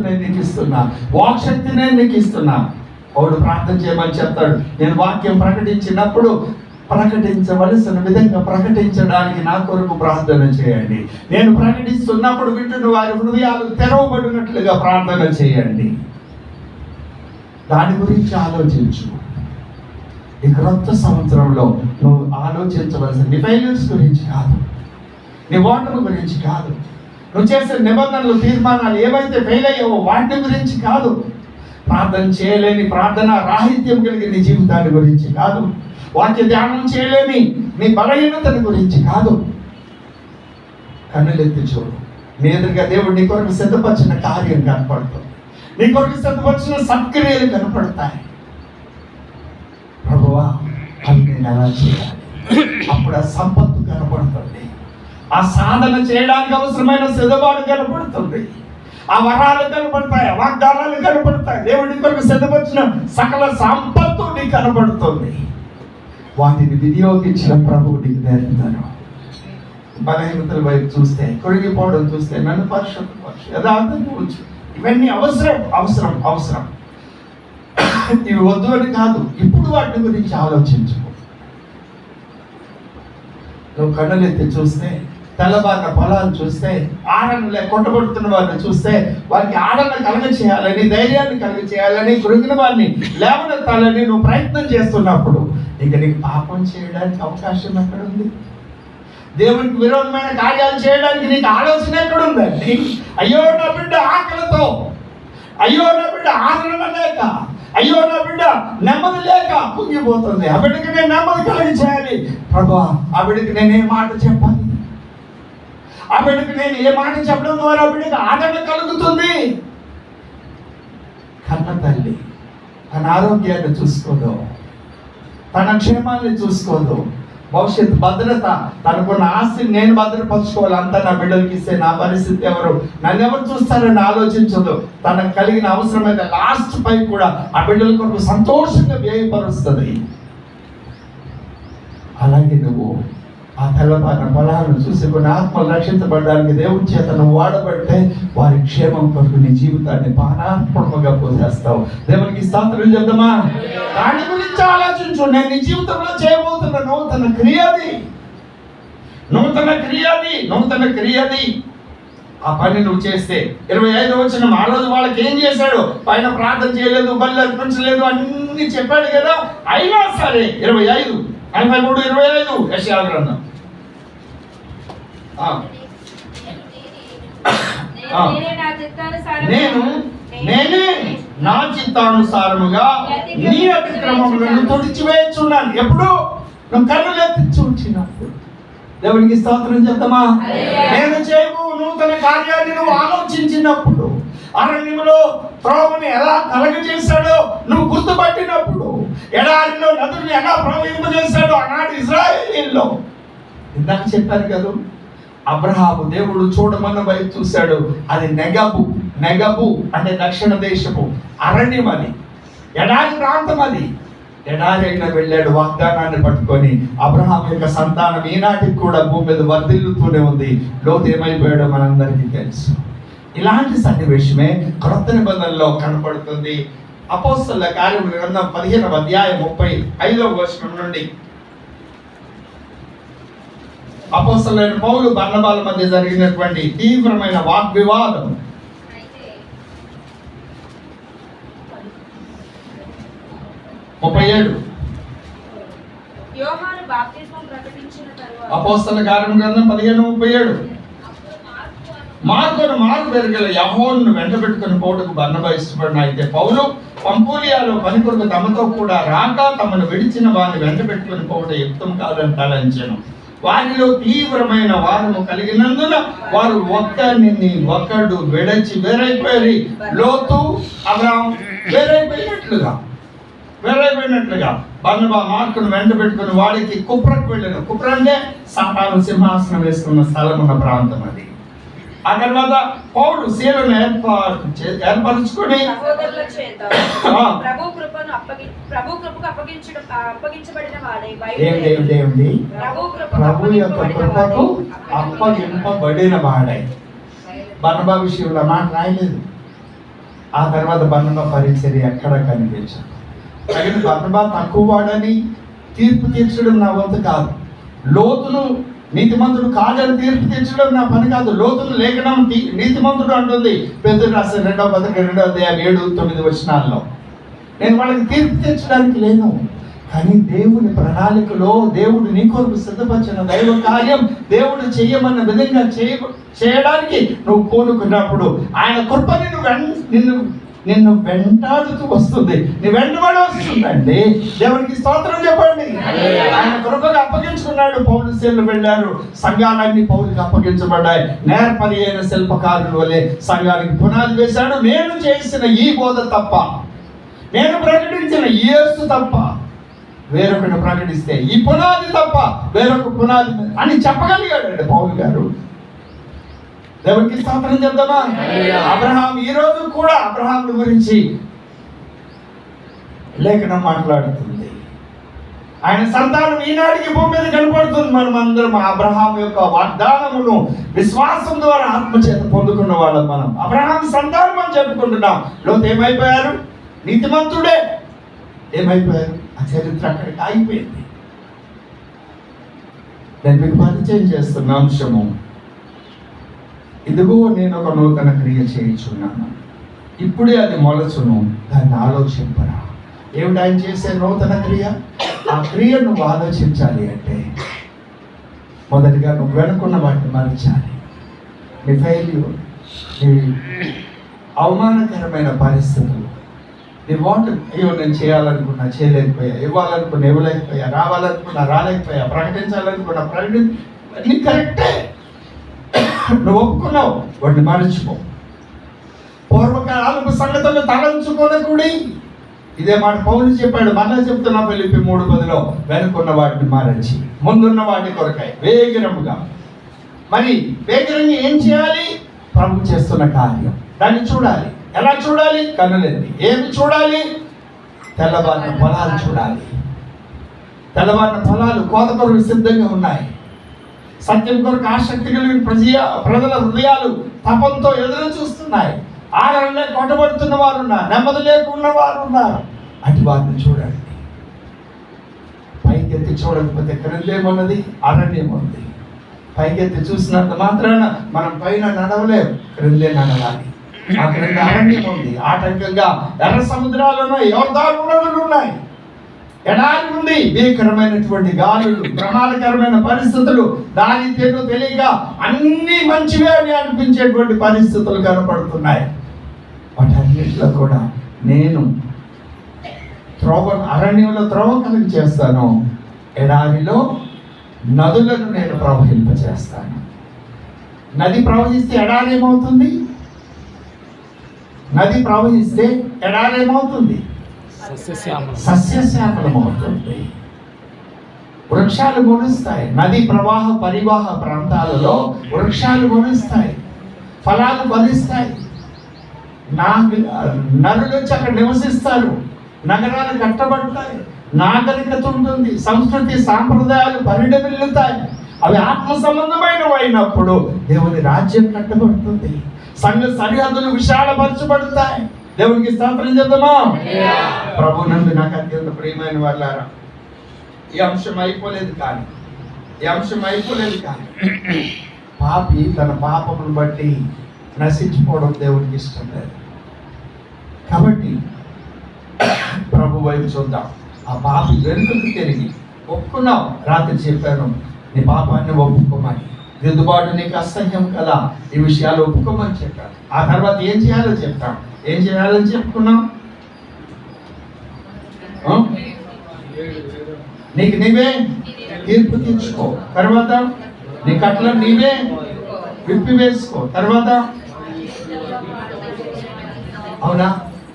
నేను నీకు ఇస్తున్నా, వాక్శక్తి నేను నీకు ఇస్తున్నా. పౌలు ప్రార్థన చేయమని చెప్తాడు. నేను వాక్యం ప్రకటించినప్పుడు ప్రకటించవలసిన విధంగా ప్రకటించడానికి నా కొరకు ప్రార్థన చేయండి. నేను ప్రకటిస్తున్నప్పుడు వింటున్న వారి హృదయాలు తెరవబడినట్లుగా ప్రార్థన చేయండి. దాని గురించి ఆలోచించు. ఈ క్రొత్త సంవత్సరంలో నువ్వు ఆలోచించవలసిన నీ ఫెయిల్యూర్స్ గురించి కాదు, నీ ఓటమి గురించి కాదు, నువ్వు చేసే నిబంధనలు తీర్మానాలు ఏవైతే ఫెయిల్ అయ్యావో వాటి గురించి కాదు, ప్రార్థన చేయలేని ప్రార్థన రాహిత్యం కలిగిన నీ జీవితాన్ని గురించి కాదు, వాక్య ధ్యానం చేయలేని నీ బలహీనతని గురించి కాదు. కన్నులెత్తి చూడు. నీ ఎదురుగా దేవుడు నీ కొరకు సిద్ధపరిచిన కార్యం కనపడుతుంది, నీ కొరకు సిద్ధపరిచిన సత్క్రియలు కనపడతాయి. ప్రభువా అది నేను ఎలా చేయాలి? అప్పుడు ఆ సంపత్తు కనపడుతుంది, ఆ సాధన చేయడానికి అవసరమైన సిద్ధపాటు కనపడుతుంది, ఆ వరాలు కనపడతాయి, వాగ్దానాలు కనపడతాయి, దేవుడి కొరకు సిద్ధపరిచిన సకల సంపత్తు నీకు కనపడుతుంది. వాటిని వినియోగించిన ప్రభువు నీకు నేర్పుతారు. బలహీనతల వైపు చూస్తే, కొరిగిపోవడం చూస్తే నన్ను పరిశుద్ధపరచు, యథార్థంగా ఉంచు. ఇవన్నీ అవసరం అవసరం అవసరం. ఇవి వద్దు అని కాదు, ఇప్పుడు వాటి గురించి ఆలోచించు. నువ్వు కళ్ళెత్తి చూస్తే, తెల్లబారిన పొలాలు చూస్తే, ఆడను కొట్టబడుతున్న వారిని చూస్తే, వారికి ఆడను కలగ చేయాలని, ధైర్యాన్ని కలగ చేయాలని, కృంగిన వారిని లేవనెత్తాలని నువ్వు ప్రయత్నం చేస్తున్నప్పుడు ఇక నీకు పాపం చేయడానికి అవకాశం ఎక్కడుంది? దేవునికి విరోధమైన కార్యాలు చేయడానికి నీకు ఆలోచన ఎక్కడుందండి? అయ్యో నా బిడ్డ ఆకలితో, అయ్యో నా బిడ్డ ఆదరణ లేక, అయ్యో నా బిడ్డ నెమ్మది లేక కుంగిపోతుంది, ఆ బిడ్డకి నేను నెమ్మది కలిగి చేయాలి. ప్రభువా ఆ బిడ్డకి నేను ఏ మాట చెప్పాలి? ఆ బిడ్డకి నేను ఏ మాట చెప్పడం ద్వారా ఆ బిడ్డకి ఆదరణ కలుగుతుంది? కన్న తల్లి తన ఆరోగ్యాన్ని చూసుకోదు, తన క్షేమాన్ని చూసుకోదు, భవిష్యత్ భద్రత, తనకున్న ఆస్తిని నేను భద్రపరచుకోవాలి, అంతా నా బిడ్డలకి ఇస్తే నా పరిస్థితి ఎవరు, నన్ను ఎవరు చూస్తారని ఆలోచించదు. తనకు కలిగిన అవసరమైన లాస్ట్ పై కూడా ఆ బిడ్డల కొరకు సంతోషంగా వ్యయపరుస్తుంది. అలాగే నువ్వు ఆ తెల్లబారిన పొలాలను చూసి కొన్ని ఆత్మలు రక్షించబడడానికి దేవుడి చేత నువ్వు వాడబడితే వారి క్షేమం కొరకు నీ జీవితాన్ని పానాత్మకంగా పోసేస్తావు. దేవునికి స్తోత్రం చెప్దామా? దాని గురించి ఆలోచించు. నేను నీ జీవితంలో చేయబోతున్న నూతన క్రియది, నూతన క్రియది, నూతన క్రియది. ఆ పని నువ్వు చేస్తే 25వ వచనం, ఆ రోజు వాళ్ళకి ఏం చేశాడు? పైన ప్రార్థన చేయలేదు, బలి అర్పించలేదు, అన్ని చెప్పాడు కదా. అయినా సరే 25, 43, 25 యెషయా గ్రంథం. నేనే నా చిత్తానుసారముగా నీ అతిక్రమములను తుడిచివేయుచున్నాను. ఎప్పుడు? నువ్వు కన్నులెత్తి చూచినప్పుడు. దేవునికి స్తోత్రం చెప్తామా? నేను చేయవు నూతన కార్యాన్ని నువ్వు ఆలోచించినప్పుడు, అరణ్యములో త్రోవని ఎలా కలగజేశాడో నువ్వు గుర్తుపట్టినప్పుడు, ఎడారిలో నదుల్ని ఎలా ప్రవహింపజేశాడో ఆనాడు ఇశ్రాయేలీయుల్లో. ఇందాక చెప్పారు కదా, అబ్రహాము దేవుడు చూడమన్న వైపు చూశాడు. అది నెగబు. నెగబు అంటే దక్షిణ దేశపు అరణ్యం, అది ఎడారి ప్రాంతం. అది ఎడారిలో వెళ్ళాడు వాగ్దానాన్ని పట్టుకొని. అబ్రహాం యొక్క సంతానం ఈనాటికి కూడా భూమి మీద వర్ధిల్లుతూనే ఉంది. లోతు ఏమైపోయాడో మనందరికీ తెలుసు. ఇలాంటి సన్నివేశమే క్రొత్త నిబంధనలో కనపడుతుంది. అపోస్తలుల కార్యముల గ్రంథం 15వ అధ్యాయం 35వ వచనం నుండి. అపోస్తలులైన పౌలు బర్నబాల మధ్య జరిగినటువంటి తీవ్రమైన వాగ్వివాదం. 37 అపోస్తలుల కార్యముల గ్రంథం 15:37. మార్కు పెరగల యెహోవాను వెంట పెట్టుకుని పోవటకు బర్నబా ఇష్టపడిన, అయితే పౌలు పంఫూలియాలో పని కొరకు తమతో కూడా రాక తమను విడిచిన వారిని వెంట పెట్టుకుని పోవటం యుక్తం కాదని తలంచెను. వారిలో తీవ్రమైన వారము కలిగినందున వారు ఒకడు విడచి వేరైపోయి, లోతు అబ్రహాం వేరైపోయినట్లుగా బర్నబా మార్కును వెంట పెట్టుకుని వాడికి కుప్రకు వెళ్ళారు. కుప్ర అంటే సాతాను సింహాసనం వేసుకున్న స్థలం ఉన్న ప్రాంతం అది. ఆ తర్వాత పౌలు శీలను ఏర్పరచుకొని ప్రభు యొక్క కృపకు అప్పగింపబడిన వాడై. బర్నబా విషయంలో మాట రాయలేదు. ఆ తర్వాత బర్నబా పరిచర్య ఎక్కడ కనిపించదు. తగిన బర్నబా తక్కువ వాడని తీర్పు తీర్చడం నా వంతు కాదు. లోతును నీతిమంతుడు కాదని తీర్పు తీర్చడం నా పని కాదు. లోతును లేఖనం నీతిమంతుడు అంటుంది పేతురు రాసిన 2వ పత్రిక 2వ అధ్యాయం 7-9 వచనాల్లో. నేను వాళ్ళకి తీర్పు తీర్చడానికి లేను, కానీ దేవుని ప్రణాళికలో దేవుడు నీ కొరకు సిద్ధపరిచిన దైవ కార్యం దేవుడు చెయ్యమన్న విధంగా చేయడానికి నువ్వు పూనుకున్నప్పుడు ఆయన కృప నిన్ను వెంటాడుతూ వస్తుంది, నీ వెంటబడి వస్తుందండి. దేవునికి స్తోత్రం చెప్పండి. ఆయన కృపగా అప్పగించుకున్నాడు. పౌలు శీలలు వెళ్ళారు, సంఘాలన్నీ పౌలుకి అప్పగించబడ్డాయి. నేర్పరి అయిన శిల్పకారుల వలె సంఘానికి పునాది వేశాడు. నేను చేసిన ఈ బోధ తప్ప, నేను ప్రకటించిన యేసు తప్ప వేరొకటి ప్రకటిస్తే ఈ పునాది తప్ప వేరొక పునాది అని చెప్పగలిగాడు పౌలు గారు. దేవునికి స్తోత్రం చెప్తామా? అబ్రహాం ఈ రోజు కూడా అబ్రహాం గురించి లేఖనం మాట్లాడుతుంది. ఆయన సంతానం ఈనాటికి భూమి మీద కనపడుతుంది. మనం అందరం అబ్రహాం యొక్క వాగ్దానమును విశ్వాసం ద్వారా ఆత్మచేత పొందుకున్న వాళ్ళం. మనం అబ్రహాం సంతానం అని చెప్పుకుంటున్నాం. లోతు ఏమైపోయారు? నీతిమంతుడే. ఏమైపోయారు? ఆ చరిత్ర అక్కడికి ఆగిపోయింది. నేను మీకు పరిచయం చేస్తున్న అంశము, ఇదిగో నేను ఒక నూతన క్రియ చేయించున్నాను, ఇప్పుడే అది మొలచును, దాన్ని ఆలోచింపరా. ఏమిటి ఆయన చేసే నూతన క్రియ? ఆ క్రియ నువ్వు ఆలోచించాలి అంటే మొదటిగా నువ్వు వెనుకున్న వాటిని మరచాలి. నీ ఫెయిల్యూర్, నీ అవమానకరమైన పరిస్థితులు, నీ అయ్యో నేను చేయాలనుకున్నా చేయలేకపోయా, ఇవ్వాలనుకున్నా ఇవ్వలేకపోయా, రావాలనుకున్నా రాలేకపోయా, ప్రకటించాలనుకున్నా నీ కరెక్టే, నువ్వు ఒప్పుకున్నావు, వాటిని మరచిపో. పూర్వకాలపు సంగతులు తలంచుకోనకూడి. ఇదే మాట పౌలు చెప్పాడు. మళ్ళా చెప్తున్నా ఫిలిప్పీ 3:10 వెనుకున్న వాటిని మరచి ముందున్న వాటి కొరకై వేగిరముగా. మరి వేగిరంగా ఏం చేయాలి? ప్రభు చేస్తున్న కార్యం దాన్ని చూడాలి. ఎలా చూడాలి? కన్నులెత్తి. ఏమి చూడాలి? తెల్లవారిన పొలాలు చూడాలి. తెల్లవారిన పొలాలు కోత కొరకు సిద్ధంగా ఉన్నాయి. సత్యం కొరకు ఆసక్తి కలిగిన ప్రజల హృదయాలు తపంతో ఎదురు చూస్తున్నాయి. ఆడలే కొట్టబడుతున్న వారు ఉన్నారు, నెమ్మది లేకున్న వారు ఉన్నారు. అటు వారిని చూడండి. పైకెత్తి చూడకపోతే క్రిందేమున్నది? అరణ్యం ఉంది. పైకెత్తి చూసినంత మాత్రాన మనం పైన నడవలేము, క్రిందే నడవాలి. ఆ క్రింద అరణ్యం ఉంది. ఆటంకంగా ఎర్ర సముద్రాలను యోర్దాను నదులు ఉన్నాయి. ఎడారి ఉంది. భీకరమైనటువంటి గాలులు, ప్రమాదకరమైన పరిస్థితులు, దాని తెలియక అన్ని మంచివే అని అనిపించేటువంటి పరిస్థితులు కనపడుతున్నాయి. వాటన్నిటిలో కూడా నేను అరణ్యంలో త్రోవ కలిగి చేస్తాను, ఎడారిలో నదులను నేను ప్రవహింపచేస్తాను. నది ప్రవహిస్తే ఎడారి ఏమవుతుంది? నది ప్రవహిస్తే ఎడారి ఏమవుతుంది? సస్యశ్యామలమవుతుంది. వృక్షాలు మొలుస్తాయి. నది ప్రవాహ పరివాహ ప్రాంతాలలో వృక్షాలు మొలుస్తాయి, ఫలాలు ఫలిస్తాయి. నరులు వచ్చి అక్కడ నివసిస్తారు. నగరాలు కట్టబడతాయి. నాగరికత ఉంటుంది. సంస్కృతి సాంప్రదాయాలు పరిడమిల్లుతాయి. అవి ఆత్మ సంబంధమైనవి అయినప్పుడు దేవుని రాజ్యం కట్టబడుతుంది. సంఘ సరిహద్దులు విశాలపరచబడతాయి. దేవునికి స్తోత్రం చేద్దామా? ప్రభు నందు నాకు అత్యంత ప్రియమైన వాళ్ళారా, ఈ అంశం అయిపోలేదు కానీ పాపి తన పాపమును బట్టి నశించిపోవడం దేవునికి ఇష్టం లేదు. కాబట్టి ప్రభు వైపు చూద్దాం. ఆ పాపి వెనుకకు తిరిగి ఒప్పుకున్నావు. రాత్రి చెప్పాను, నీ పాపాన్ని ఒప్పుకోమని. దిద్దుబాటు నీకు అసహ్యం కదా, ఈ విషయాలు ఒప్పుకోమని చెప్పాను. ఆ తర్వాత ఏం చేయాలో చెప్తాం. ఏం చేయాలని చెప్పుకున్నాం? నీకు నీవే తీర్పు తీర్చుకో. తర్వాత నీ కట్లను నీవే విప్పి వేసుకో. తర్వాత అవునా,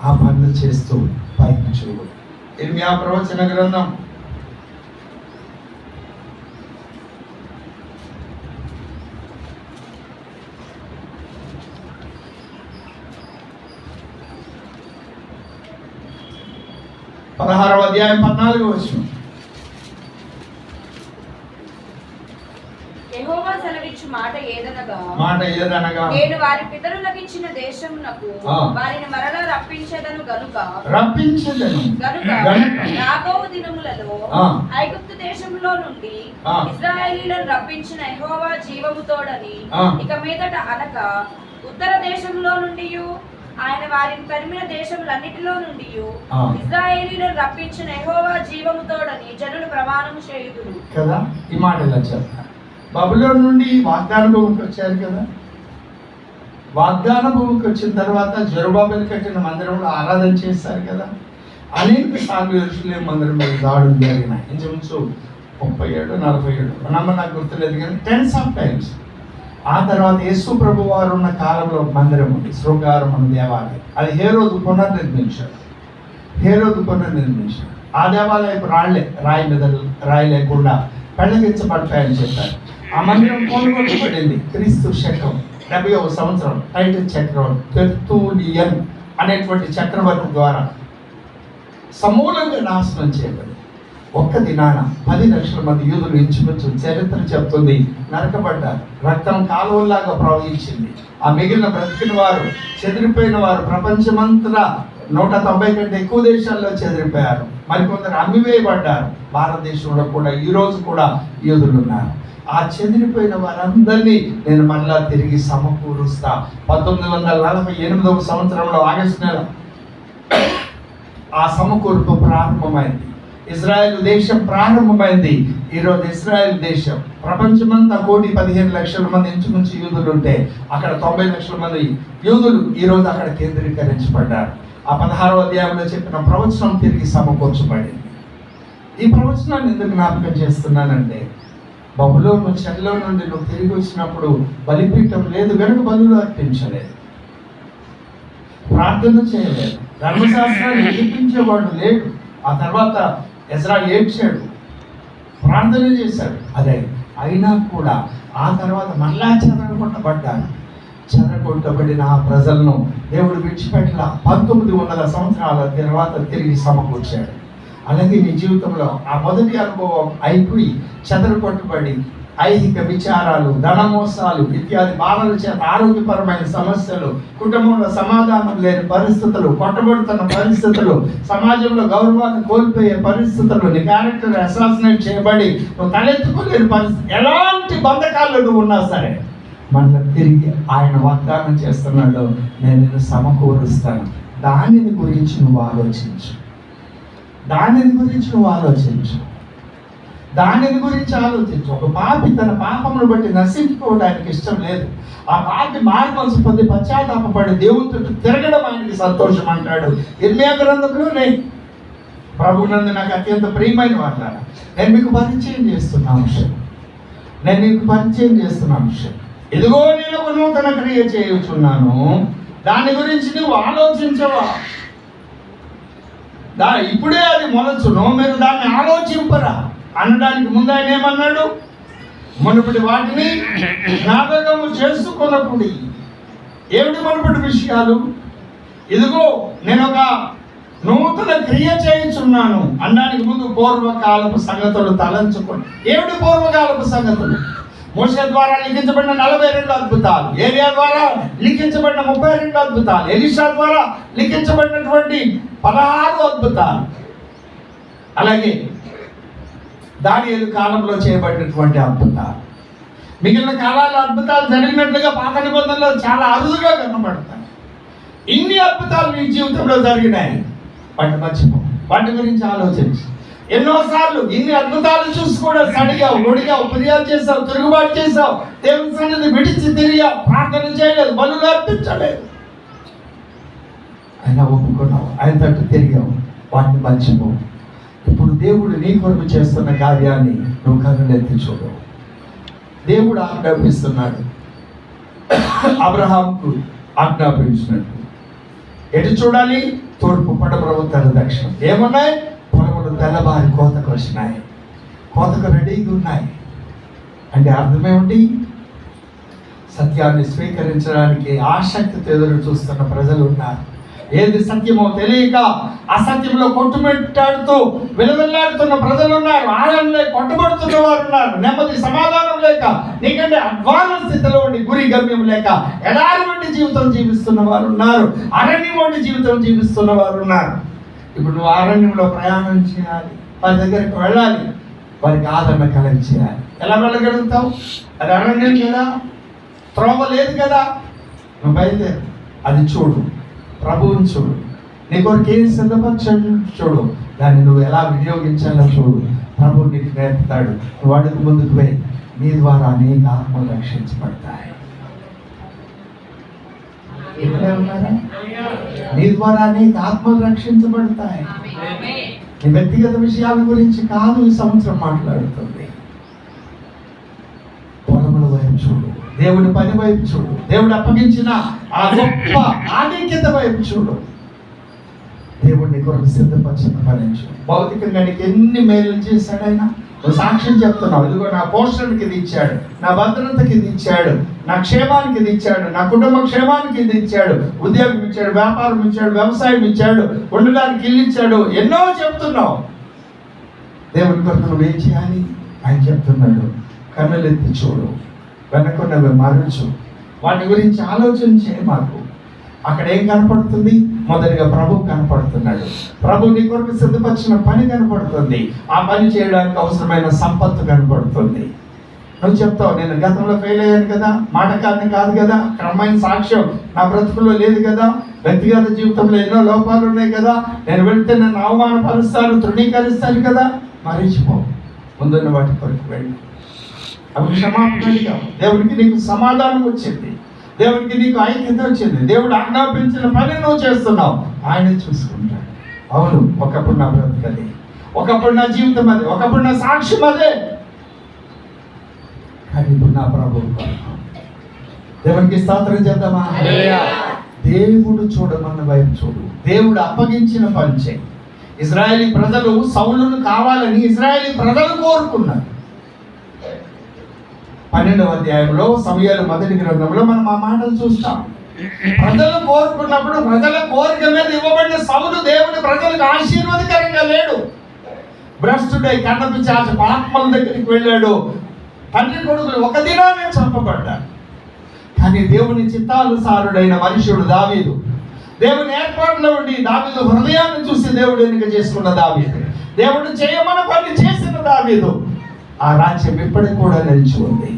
ఆ పనులు చేస్తూ పైకి చూడు. ఇర్మియా ప్రవచన గ్రంథం 16వ అధ్యాయం 14వ వచనం. యెహోవా సెలవిచ్చు మాట ఏదనగా నేను వారి పితరులకు ఇచ్చిన దేశమునకు వారిని మరలా రప్పించెదను గనుక రాబోవు దినములలో ఐగుప్తు దేశంలో నుండి ఇశ్రాయేలీయులను రప్పించిన యెహోవా జీవముతోడని ఇక మీదట అనక ఉత్తర దేశంలో నుండి ఆయన వారిని తరిమిన దేశములన్నిటిలో నుండి ఇశ్రాయేలీయులను రప్పించిన యెహోవా జీవముతోడని జనులు ప్రమాణం చేయుదురు కదా. ఈ మాట ఇలా చెప్తారు. బబులోను నుండి వాగ్దాన భూమికి వచ్చారు కదా. వాగ్దాన భూమికి వచ్చిన తర్వాత జెరుబ్బాబెలు కట్టిన మందిరంలో ఆరాధన చేశారు కదా. అనేక సార్లు యెరూషలేము మందిరం మీద దాడులు జరిగినాయి. ఇంచుమించు 37-47 నాకు గుర్తులేదు కానీ 10 times. ఆ తర్వాత యేసు ప్రభు వారు ఉన్న కాలంలో మందిరం ఉంది, శృంగారం అన్న దేవాలయం. అది హేరోదు పునర్నిర్మించాడు. ఆ దేవాలయపు రాయి మీద రాయి లేకుండా పెళ్ళగించబడతాయని చెప్పారు. ఆ మందిరం కొనుగోలుపడింది క్రీస్తు శకం 70వ సంవత్సరం టైటిల్ చక్రవర్తి టెర్తులియన్ అనేటువంటి చక్రవర్తి ద్వారా సమూలంగా నాశనం చేయబడింది. ఒక్క దినాన 10 లక్షల మంది యూదులు ఇంచుమించు చరిత్ర చెప్తుంది నరకబడ్డారు. రక్తం కాలువల్లాగా ప్రవహించింది. ఆ మిగిలిన బ్రతికిన వారు, చెదిరిపోయిన వారు ప్రపంచమంతటా 190 కంటే ఎక్కువ దేశాల్లో చెదిరిపోయారు. మరికొందరు అమ్మివేయబడ్డారు. భారతదేశంలో కూడా ఈరోజు కూడా యూదులు ఉన్నారు. ఆ చెదిరిపోయిన వారందరినీ నేను మరలా తిరిగి సమకూరుస్తా. 1948వ సంవత్సరంలో ఆగస్టు నెల ఆ సమకూర్పు ప్రారంభమైంది. ఇజ్రాయెల్ దేశం ప్రారంభమైంది. ఈరోజు ఇజ్రాయెల్ దేశం ప్రపంచమంతా 1,15 లక్షల మంది ఇంచుమించు యూదులు ఉంటే అక్కడ 90 లక్షల మంది యూదులు ఈరోజు అక్కడ కేంద్రీకరించబడ్డారు. ఆ 16వ అధ్యాయంలో చెప్పిన ప్రవచనం తిరిగి సమకూర్చబడింది. ఈ ప్రవచనాన్ని ఎందుకు జ్ఞాపకం చేస్తున్నానంటే, బబులోను చెరలో నుండి నువ్వు తిరిగి వచ్చినప్పుడు బలిపీఠం లేదు కనుక బలులు అర్పించలేదు, ప్రార్థన చేయలేదు, ధర్మశాస్త్రాన్ని వినిపించేవాడు లేడు. ఆ తర్వాత ఎజ్రా ఏడ్చాడు, ప్రార్థన చేశాడు. అదే అయినా కూడా ఆ తర్వాత మళ్ళా చెదరగొట్టబడ్డారు. చెదరగొట్టబడిన ఆ ప్రజలను దేవుడు విడిచిపెట్ల 1900 సంవత్సరాల తర్వాత తిరిగి సమకూర్చాడు. అలాగే నీ జీవితంలో ఆ మొదటి అనుభవం అయిపోయి చెదరగొట్టబడి ఐహిక విచారాలు, ధనమోసాలు ఇత్యాది బాధల చేత ఆరోగ్యపరమైన సమస్యలు, కుటుంబంలో సమాధానం లేని పరిస్థితులు, కొట్టబడుతున్న పరిస్థితులు, సమాజంలో గౌరవాన్ని కోల్పోయే పరిస్థితులు, నీ క్యారెక్టర్ అసాసినేట్ చేయబడి నువ్వు తలెత్తుకోలేని పరిస్థితి, ఎలాంటి బంధకాల్లో నువ్వు ఉన్నా సరే మళ్ళీ తిరిగి ఆయన వాగ్దానం చేస్తున్నాడు, నేను నిన్ను సమకూరుస్తాను. దానిని గురించి నువ్వు ఆలోచించు. దానిని గురించి ఆలోచించు. ఒక పాపి తన పాపమును బట్టి నశించుకోవడానికి ఇష్టం లేదు. ఆ పాపి మార్మల్సి పొంది పశ్చాత్తాపడి దేవునితో తిరగడం ఆయనకి సంతోషం అంటాడు. ఇర్మియా గ్రంథంలోనే ప్రభువునందు నాకు అత్యంత ప్రియమైన వాళ్ళారా, నేను మీకు పరిచయం చేస్తున్న అంశం ఇదిగో నేను ఒక నూతన క్రియ చేయుచున్నాను, దాని గురించి నువ్వు ఆలోచించవా? ఇప్పుడే అది మొలచును, మీరు దాన్ని ఆలోచింపరా అనడానికి ముందు ఆయన ఏమన్నాడు? మునుపటి వాటిని జ్ఞాపకము చేసుకొనకుడి. ఏమిటి మునుపటి విషయాలు? ఇదిగో నేను ఒక నూతన క్రియ చేయించున్నాను అనడానికి ముందు పూర్వకాలపు సంగతులు తలంచుకోండి. ఏమిటి పూర్వకాలపు సంగతులు? మోషే ద్వారా లిఖించబడిన 42 అద్భుతాలు, ఏలియా ద్వారా లిఖించబడిన 32 అద్భుతాలు, ఎలీషా ద్వారా లిఖించబడినటువంటి 16 అద్భుతాలు, అలాగే దానియేలు కాలంలో చేయబడినటువంటి అద్భుతాలు. మిగిలిన కాలాల్లో అద్భుతాలు జరిగినట్లుగా పాత నిబంధనలో చాలా అరుదుగా కనబడతాయి. ఇన్ని అద్భుతాలు నీ జీవితంలో జరిగినాయి, వాటి మర్చిపో, వాటి గురించి ఆలోచించు. ఎన్నోసార్లు ఇన్ని అద్భుతాలు చూసి కూడా సడిగావు, ఒడిగావు, ఫిర్యాదు చేసావు, తిరుగుబాటు చేసావు, దేవుని సన్నిధి విడిచి తిరిగావు, ప్రార్థన చేయలేదు, బలులు అర్పించలేదు, అయినా ఒప్పుకున్నావు, ఆయన తట్టు తిరిగావు, వాటిని మర్చిపో. ఇప్పుడు దేవుడు నీ కొరకు చేస్తున్న కార్యాన్ని నువ్వు కన్నులెత్తి చూడు. దేవుడు ఆజ్ఞాపిస్తున్నాడు, అబ్రహాంకు ఆజ్ఞాపించినట్టు. ఎటు చూడాలి? తూర్పు, పడమర, ఉత్తర, దక్షిణం. ఏమున్నాయి? పొలములు తెల్లబారి కోతకు వచ్చినాయి, కోతకు రెడీగా ఉన్నాయి. అంటే అర్థమేమిటి? సత్యాన్ని స్వీకరించడానికి ఆసక్తితో ఎదురు చూస్తున్న ప్రజలు ఉన్నారు. ఏది సత్యమో తెలియక అసత్యంలో కొట్టుమిట్టాడుతూ విలవిల్లాడుతున్న ప్రజలు ఉన్నారు. ఆనందం కొట్టబడుతున్న వారు ఉన్నారు. నెమ్మది సమాధానం లేక, నీకంటే అధ్వాన స్థితిలో ఉండి గురి గమ్యం లేక ఎడారి వంటి జీవితం జీవిస్తున్న వారు ఉన్నారు. అరణ్యం వంటి జీవితం జీవిస్తున్న వారు ఉన్నారు. ఇప్పుడు నువ్వు అరణ్యంలో ప్రయాణం చేయాలి, వారి దగ్గరికి వెళ్ళాలి, వారికి ఆదరణ కలగ చేయాలి. ఎలా వెళ్ళగలుగుతావు? అది అరణ్యం కదా, త్రోవ లేదు కదా. నువ్వు బయలుదేరు, అది చూడు, ప్రభువుని చూడు, నీ కొరకు ఏం సిద్ధపరచండి చూడు, దాన్ని నువ్వు ఎలా వినియోగించాలో చూడు. ప్రభువు నీకు నేర్పుతాడు. నువ్వు అడుగు ముందుకు పోయి, నీ ద్వారా అనేక ఆత్మలు రక్షించబడతాయి. ఇక్కడే ఉన్నారా? నీ ద్వారా అనేక ఆత్మలు రక్షించబడతాయి. నీ వ్యక్తిగత విషయాల గురించి కాదు ఈ సంవత్సరం మాట్లాడుతుంది. పొలముల వైపు చూడు, దేవుడి పని వైపు చూడు, దేవుడు అప్పగించిన ఆ గొప్ప ఆధిక్యత వైపు చూడు. దేవుడిని కొరకు సిద్ధపరిచిన పని చూడు. భౌతికంగా నీకు ఎన్ని మేలు చేశాడైనా నువ్వు సాక్ష్యం చెప్తున్నావు. ఇదిగో నా పోషణకి ఇది ఇచ్చాడు, నా భద్రతకి ఇది ఇచ్చాడు, నా క్షేమానికి ఇది ఇచ్చాడు, నా కుటుంబ క్షేమానికి ఇది ఇచ్చాడు, ఉద్యోగం ఇచ్చాడు, వ్యాపారం ఇచ్చాడు, వ్యవసాయం ఇచ్చాడు, ఉండడానికి ఇల్లు ఇచ్చాడు, ఎన్నో చెప్తున్నావు. దేవుడి కొరకు నువ్వు ఏం చేయాలి? ఆయన చెప్తున్నాడు, కన్నులెత్తి చూడు, వెనకున్నవి మరచు, వాటి గురించి ఆలోచన చేయ. మాకు అక్కడ ఏం కనపడుతుంది? మొదటిగా ప్రభు కనపడుతున్నాడు. ప్రభు నీ కొరకు సిద్ధపరిచిన పని కనపడుతుంది. ఆ పని చేయడానికి అవసరమైన సంపత్తు కనపడుతుంది. నువ్వు చెప్తావు, నేను గతంలో ఫెయిల్ అయ్యాను కదా, మాటకాన్ని కాదు కదా, క్రమమైన సాక్ష్యం నా బ్రతుకులో లేదు కదా, వ్యక్తిగత జీవితంలో ఎన్నో లోపాలు ఉన్నాయి కదా, నేను వెళ్తే నన్ను అవమానపరుస్తారు, తృణీకరిస్తారు కదా. మరిచిపో, ముందున్న వాటి కొరకు వెళ్ళి అవి క్షమాపణగా. దేవుడికి నీకు సమాధానం వచ్చింది, దేవుడికి నీకు ఐక్యత వచ్చింది, దేవుడు ఆజ్ఞాపించిన పని నువ్వు చేస్తున్నావు, ఆయన చూసుకుంటాడు. అవును, ఒకప్పుడు నా బ్రతుకది, ఒకప్పుడు నా జీవితం అదే, ఒకప్పుడు నా సాక్ష్యం అదే, కానీ ఇప్పుడు నా ప్రభువు. దేవునికి స్తోత్రం చేద్దామా? దేవుడు చూడమన్న వైపు చూడు, దేవుడు అప్పగించిన పని చేయి. ఇజ్రాయేలీ ప్రజలు సౌలును కావాలని ఇజ్రాయేలీ ప్రజలు కోరుకున్నారు. 12వ అధ్యాయంలో సమూయేలు మొదటి గ్రంథంలో మనం ఆ మాటలు చూస్తాం. ప్రజలు కోరుకున్నప్పుడు ప్రజల కోరిక మీద ఇవ్వబడిన సౌలు దేవుని ప్రజలకు ఆశీర్వాదకరంగా లేడు. భ్రష్టుడై కన్నపిచాచ ఆత్మల దగ్గరికి వెళ్ళాడు. తండ్రి కొడుకులు ఒక దినాన్ని చంపబడ్డారు. కానీ దేవుని చిత్తానుసారుడైన మనుషుడు దావీదు, దేవుని ఏర్పాటులో ఉండి దావీదు హృదయాన్ని చూసి దేవుడు ఎన్నిక చేసుకున్న దావీదు, దేవుడు చేయమని పని చేసిన దావీదు, ఆ రాజ్యం ఇప్పటికి కూడా నిలిచి ఉంది.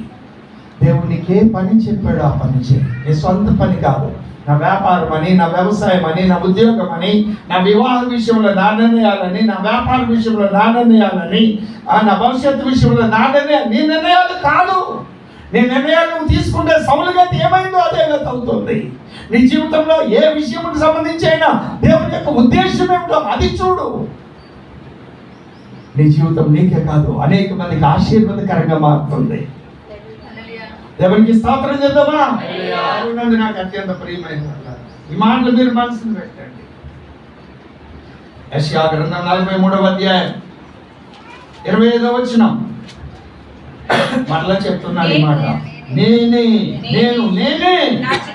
దేవునికి ఏ పని చెప్పాడు ఆ పని చేయి. నీ సొంత పని కాదు. నా వ్యాపారం అని, నా వ్యవసాయం అని, నా ఉద్యోగం అని, నా వివాహ విషయంలో నా నిర్ణయాలని, నా వ్యాపార విషయంలో నా నిర్ణయాలని, నా భవిష్యత్తు విషయంలో నా నిర్ణయాలు, నీ నిర్ణయాలు కాదు. నీ నిర్ణయాలు నువ్వు తీసుకుంటే సౌలు గతి ఏమైందో అదే గతి అవుతుంది. నీ జీవితంలో ఏ విషయంకి సంబంధించి అయినా దేవుని యొక్క ఉద్దేశం ఏమిటో అది చూడు. నీ జీవితం నీకే కాదు, అనేక మందికి ఆశీర్వాదకరంగా మారుతుంది. దేవునికి స్తోత్రం చేద్దామా? నాకు అత్యంత ప్రియమైన ఈ మాటలు మీరు మనసును పెట్టండి. యెషయా గ్రంథం 43వ అధ్యాయం 25వ వచనం మరలా చెప్తున్నాను ఈ మాట. నేనే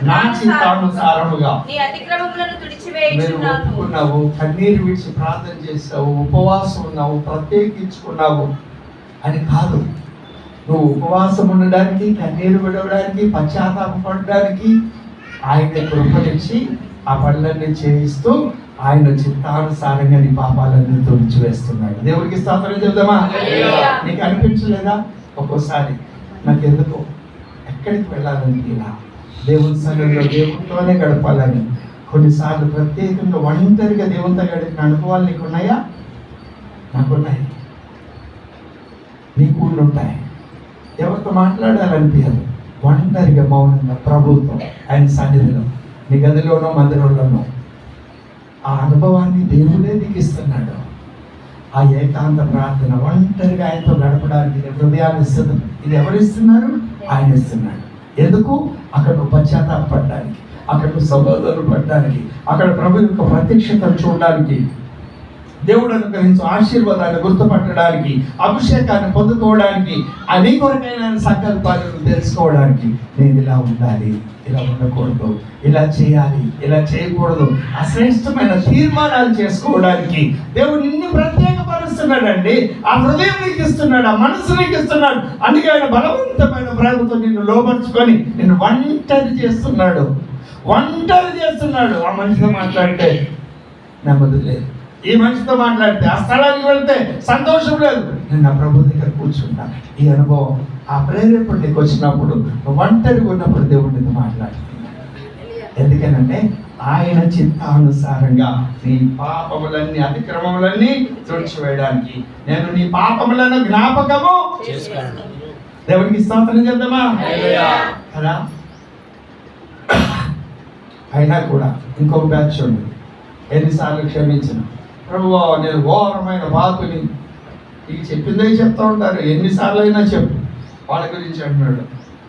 నా చిత్తానుసారముగా. మీరు ఒప్పుకున్నావు, కన్నీరు విడిచి ప్రార్థన చేసావు, ఉపవాసం ఉన్నావు, ప్రత్యేకించుకున్నావు అని కాదు. నువ్వు ఉపవాసం ఉండడానికి, కన్నీరు విడవడానికి, పశ్చాత్తాపడడానికి ఆయన కృపనిచ్చి ఆ పనులన్నీ చేయిస్తూ ఆయన చిత్తానుసారంగా నీ పాపాలన్నీ తుడిచివేస్తున్నాడు. దేవుడికి స్తోత్రం చెప్దామా? నీకు అనిపించలేదా ఒక్కోసారి నాకెందుకో ఎక్కడికి వెళ్ళాలని, ఇలా దేవుని సన్నిధిలో దేవునితోనే గడపాలని, కొన్నిసార్లు ప్రత్యేకంగా ఒంటరిగా దేవునితో గడిపిన అనుభవాలు నీకున్నాయా? నాకున్నాయి, నీకు ఉంటాయి. ఎవరితో మాట్లాడాలనిపించదు, ఒంటరిగా మౌనంగా ప్రభుత్వం ఆయన సన్నిధిలో, నీ గదిలోనో మందిరంలోనో ఆ అనుభవాన్ని దేవుడే నీకు ఇస్తున్నాడు. ఆ ఏకాంత ప్రార్థన ఒంటరిగా ఆయనతో గడపడానికి హృదయాన్ని ఇస్తుంది. ఇది ఎవరు ఇస్తున్నారు? ఆయన ఇస్తున్నాడు. ఎందుకు? అక్కడ నువ్వు పశ్చాత్తాపడడానికి, అక్కడ నువ్వు సమాధానం పడడానికి, అక్కడ ప్రభు యొక్క ప్రత్యక్షతను చూడడానికి, దేవుడు అనుగ్రహించు ఆశీర్వాదాన్ని గుర్తుపట్టడానికి, అభిషేకాన్ని పొందుకోవడానికి, నీ కొరకైన సంకల్పాలను తెలుసుకోవడానికి నేను ఇలా ఉండాలి, ఇలా ఉండకూడదు, ఇలా చేయాలి, ఇలా చేయకూడదు, అశ్రేష్టమైన తీర్మానాలు చేసుకోవడానికి దేవుడు నిన్ను ప్రత్యేకపరుస్తున్నాడండి. ఆ హృదయం నీకు ఇస్తున్నాడు, ఆ మనసు నీకు ఇస్తున్నాడు. అందుకే ఆయన బలవంతమైన ప్రేమతో నిన్ను లోపరుచుకొని నిన్ను ఒంటరి చేస్తున్నాడు. ఆ మనిషితో మాట్లాడితే నెమ్మది లేదు, ఈ మనిషితో మాట్లాడితే ఆ స్థలానికి వెళ్తే సంతోషం లేదు. నేను నా ప్రభు దగ్గర కూర్చుంటా. ఈ అనుభవం, ఆ ప్రేరేపణ నీకు వచ్చినప్పుడు, ఒంటరిగా ఉన్నప్పుడు దేవుడితో మాట్లాడుతున్నాడు. ఎందుకనంటే ఆయన చిత్తానుసారంగా నీ పాపములన్నీ, అతిక్రమములన్నీ తుడిచివేయడానికి నేను నీ పాపములను జ్ఞాపకము చేసుకున్నాను. దేవునికి స్తోత్రం చేద్దామా కదా. అయినా కూడా ఇంకొక బ్యాచ్ ఉంది, ఎన్నిసార్లు క్షమించిన ప్రభువా నేను ఘోరమైన బాతుని, ఇక చెప్పిందే చెప్తూ ఉంటారు, ఎన్నిసార్లు అయినా చెప్పు. వాళ్ళ గురించి అంటున్నాడు,